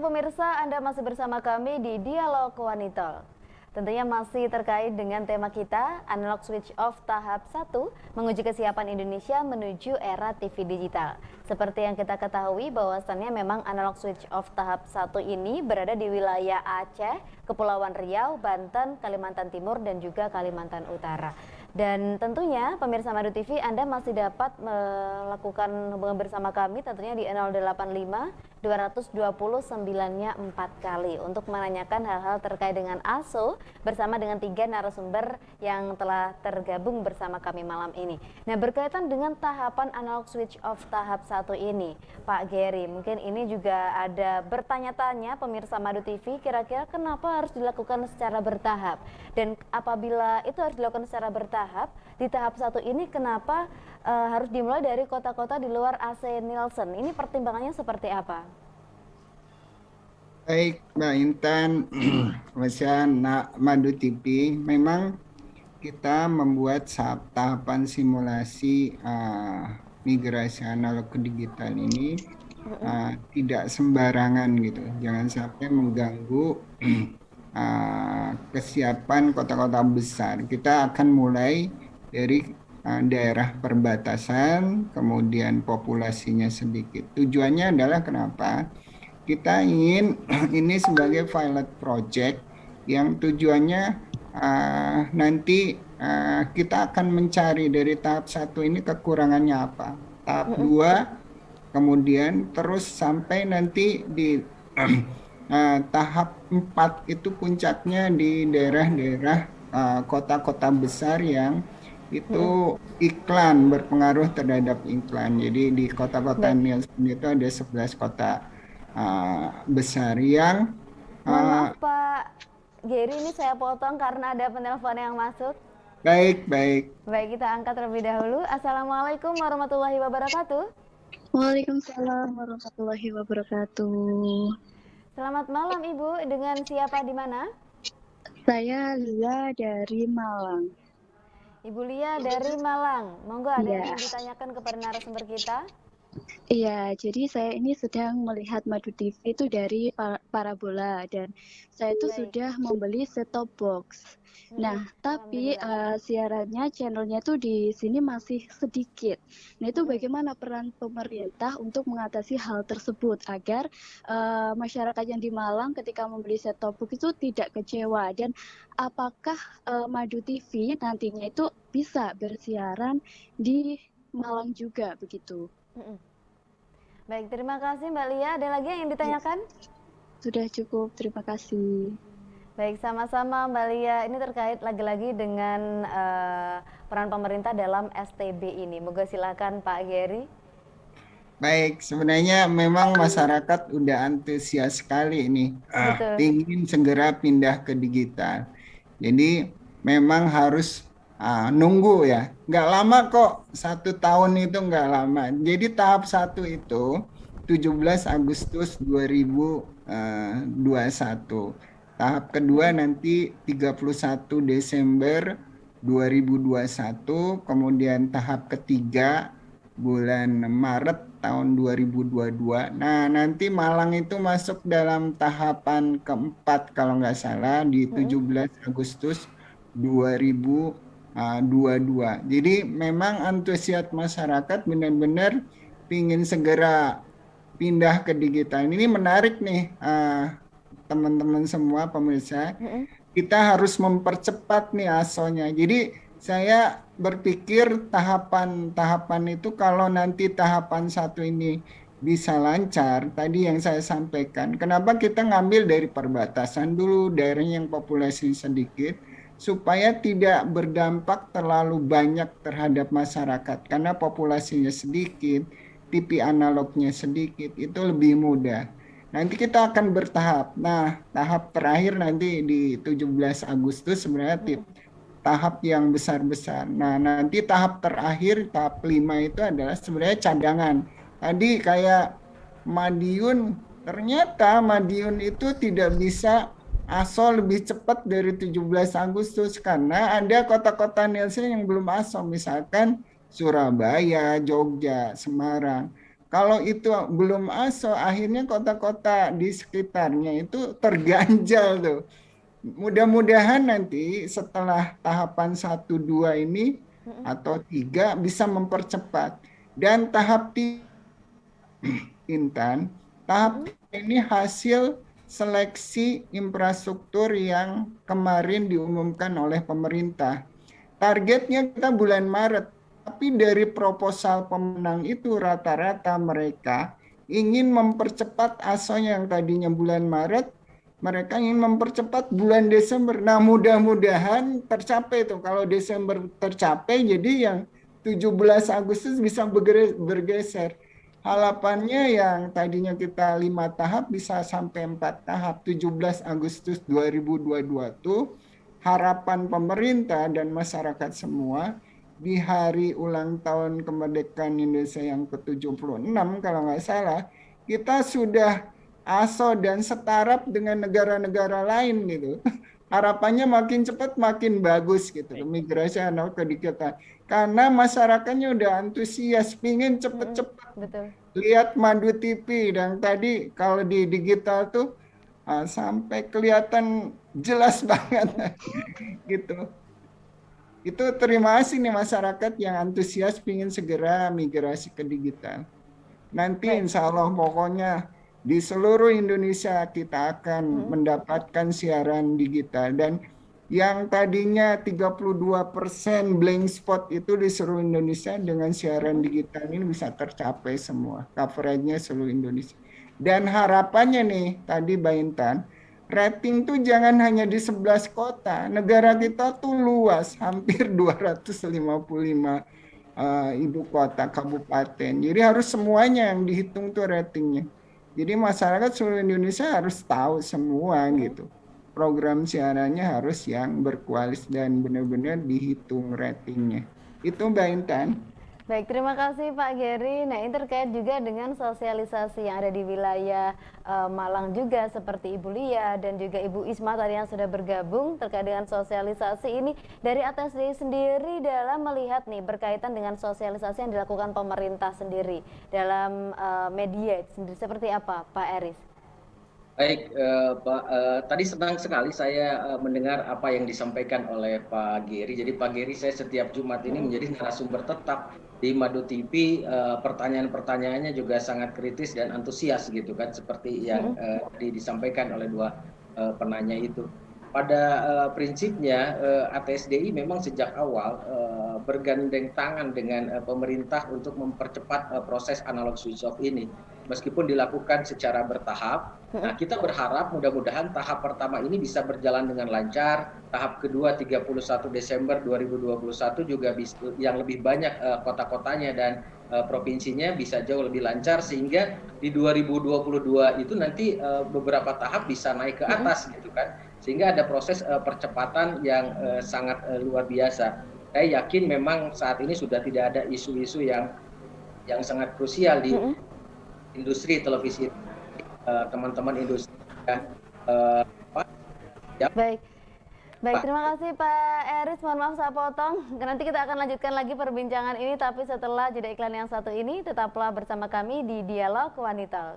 pemirsa, Anda masih bersama kami di Dialog Wanita. Tentunya masih terkait dengan tema kita, Analog Switch Off tahap 1, menguji kesiapan Indonesia menuju era TV digital. Seperti yang kita ketahui bahwasannya memang Analog Switch Off tahap 1 ini berada di wilayah Aceh, Kepulauan Riau, Banten, Kalimantan Timur, dan juga Kalimantan Utara. Dan tentunya pemirsa Madu TV, Anda masih dapat melakukan hubungan bersama kami tentunya di 085 220 9-nya 4 kali untuk menanyakan hal-hal terkait dengan ASO bersama dengan 3 narasumber yang telah tergabung bersama kami malam ini. Nah, berkaitan dengan tahapan Analog Switch Off tahap 1 ini, Pak Gary, mungkin ini juga ada bertanya-tanya pemirsa Madu TV, kira-kira kenapa harus dilakukan secara bertahap? Dan apabila itu harus dilakukan secara bertahap, di tahap 1 ini kenapa harus dimulai dari kota-kota di luar AC Nielsen? Ini pertimbangannya seperti apa? Baik, Mbak Intan, Madu TV, memang kita membuat tahapan simulasi migrasi analog ke digital ini tidak sembarangan gitu, jangan sampai mengganggu kesiapan kota-kota besar. Kita akan mulai dari daerah perbatasan, kemudian populasinya sedikit. Tujuannya adalah kenapa? Kita ingin ini sebagai pilot project yang tujuannya nanti kita akan mencari dari tahap 1 ini kekurangannya apa. Tahap 2 kemudian terus sampai nanti di tahap 4 itu puncaknya di daerah-daerah kota-kota besar yang itu iklan berpengaruh terhadap iklan. Jadi di kota-kota Nielsen itu ada 11 kota besar yang Mohon maaf Pak Gary, ini saya potong karena ada penelpon yang masuk. Baik, kita angkat terlebih dahulu. Assalamualaikum warahmatullahi wabarakatuh. Waalaikumsalam warahmatullahi wabarakatuh. Selamat malam Ibu, dengan siapa di mana? Saya Lia dari Malang. Ibu Lia dari Malang, monggo ada yang ingin ditanyakan kepada narasumber kita? Iya, jadi saya ini sedang melihat Madu TV itu dari parabola dan saya itu sudah membeli set-top box. Nah, tapi siarannya channelnya itu di sini masih sedikit. Nah, itu bagaimana peran pemerintah untuk mengatasi hal tersebut agar masyarakat yang di Malang ketika membeli set-top box itu tidak kecewa, dan apakah Madu TV nantinya itu bisa bersiaran di Malang juga begitu? Baik, terima kasih Mbak Lia. Ada lagi yang ditanyakan? Sudah cukup, terima kasih. Baik, sama-sama Mbak Lia. Ini terkait lagi-lagi dengan peran pemerintah dalam STB ini. Moga silakan Pak Gary. Baik, sebenarnya memang masyarakat udah antusias sekali ini, ingin segera pindah ke digital. Jadi memang harus nunggu ya, nggak lama kok, 1 tahun itu nggak lama. Jadi tahap 1 itu 17 Agustus 2021. Tahap kedua nanti 31 Desember 2021, kemudian tahap ketiga bulan Maret tahun 2022. Nah, nanti Malang itu masuk dalam tahapan keempat kalau nggak salah di 17 Agustus 2022. Jadi memang antusias masyarakat benar-benar ingin segera pindah ke digital. Ini menarik nih teman-teman semua pemirsa. Kita harus mempercepat nih ASO-nya. Jadi saya berpikir tahapan-tahapan itu kalau nanti tahapan 1 ini bisa lancar, tadi yang saya sampaikan, kenapa kita ngambil dari perbatasan dulu, daerah yang populasi sedikit, supaya tidak berdampak terlalu banyak terhadap masyarakat, karena populasinya sedikit, TV analognya sedikit, itu lebih mudah. Nanti kita akan bertahap. Nah, tahap terakhir nanti di 17 Agustus sebenarnya tahap yang besar-besar. Nah, nanti tahap terakhir, tahap 5 itu adalah sebenarnya cadangan. Tadi kayak Madiun, ternyata Madiun itu tidak bisa ASO lebih cepat dari 17 Agustus karena ada kota-kota Nielsen yang belum ASO, misalkan Surabaya, Jogja, Semarang. Kalau itu belum ASO, akhirnya kota-kota di sekitarnya itu terganjal tuh. Mudah-mudahan nanti setelah tahapan 1, 2 ini atau 3 bisa mempercepat. Dan tahap 3, Intan, tahap 3 ini hasil seleksi infrastruktur yang kemarin diumumkan oleh pemerintah. Targetnya kita bulan Maret, tapi dari proposal pemenang itu rata-rata mereka ingin mempercepat ASO yang tadinya bulan Maret, mereka ingin mempercepat bulan Desember. Nah, mudah-mudahan tercapai tuh. Kalau Desember tercapai, jadi yang 17 Agustus bisa bergeser. Harapannya yang tadinya kita 5 tahap bisa sampai 4 tahap. 17 Agustus 2022 tuh harapan pemerintah dan masyarakat semua di hari ulang tahun kemerdekaan Indonesia yang ke-76 kalau nggak salah, kita sudah ASO dan setaraf dengan negara-negara lain gitu. Harapannya makin cepat makin bagus gitu migrasi analog ke digital. Karena masyarakatnya udah antusias, pingin cepet-cepet. Betul. Lihat Madu TV dan tadi kalau di digital tuh sampai kelihatan jelas banget gitu. Itu terima kasih nih masyarakat yang antusias pingin segera migrasi ke digital. Nanti insya Allah pokoknya di seluruh Indonesia kita akan mendapatkan siaran digital. Dan yang tadinya 32% blank spot itu di seluruh Indonesia dengan siaran digital ini bisa tercapai semua. Coveragenya seluruh Indonesia. Dan harapannya nih tadi Mbak Intan, rating tuh jangan hanya di 11 kota. Negara kita tuh luas, hampir 255 ibu kota, kabupaten. Jadi harus semuanya yang dihitung tuh ratingnya. Jadi masyarakat seluruh Indonesia harus tahu semua gitu. Program siarannya harus yang berkualitas dan benar-benar dihitung ratingnya. Itu Mbak Intan. Baik, terima kasih Pak Geri. Nah, ini terkait juga dengan sosialisasi yang ada di wilayah Malang juga, seperti Ibu Lia dan juga Ibu Isma tadi yang sudah bergabung terkait dengan sosialisasi ini. Dari ATSDI sendiri dalam melihat nih berkaitan dengan sosialisasi yang dilakukan pemerintah sendiri dalam media sendiri seperti apa, Pak Eris? Baik, Pak. Tadi senang sekali saya mendengar apa yang disampaikan oleh Pak Geri. Jadi Pak Geri saya setiap Jumat ini menjadi narasumber tetap di Madu TV. Pertanyaan-pertanyaannya juga sangat kritis dan antusias gitu kan, seperti yang tadi disampaikan oleh dua penanya itu. Pada prinsipnya ATSDI memang sejak awal bergandeng tangan dengan pemerintah untuk mempercepat proses analog switch off ini. Meskipun dilakukan secara bertahap, nah kita berharap mudah-mudahan tahap pertama ini bisa berjalan dengan lancar, tahap kedua 31 Desember 2021 juga yang lebih banyak kota-kotanya dan provinsinya bisa jauh lebih lancar, sehingga di 2022 itu nanti beberapa tahap bisa naik ke atas gitu kan, sehingga ada proses percepatan yang sangat luar biasa. Saya yakin memang saat ini sudah tidak ada isu-isu yang sangat krusial di industri televisi, teman-teman industri. Baik, terima kasih Pak Eris. Mohon maaf saya potong. Nanti kita akan lanjutkan lagi perbincangan ini, tapi setelah jeda iklan yang satu ini, tetaplah bersama kami di Dialog Wanita.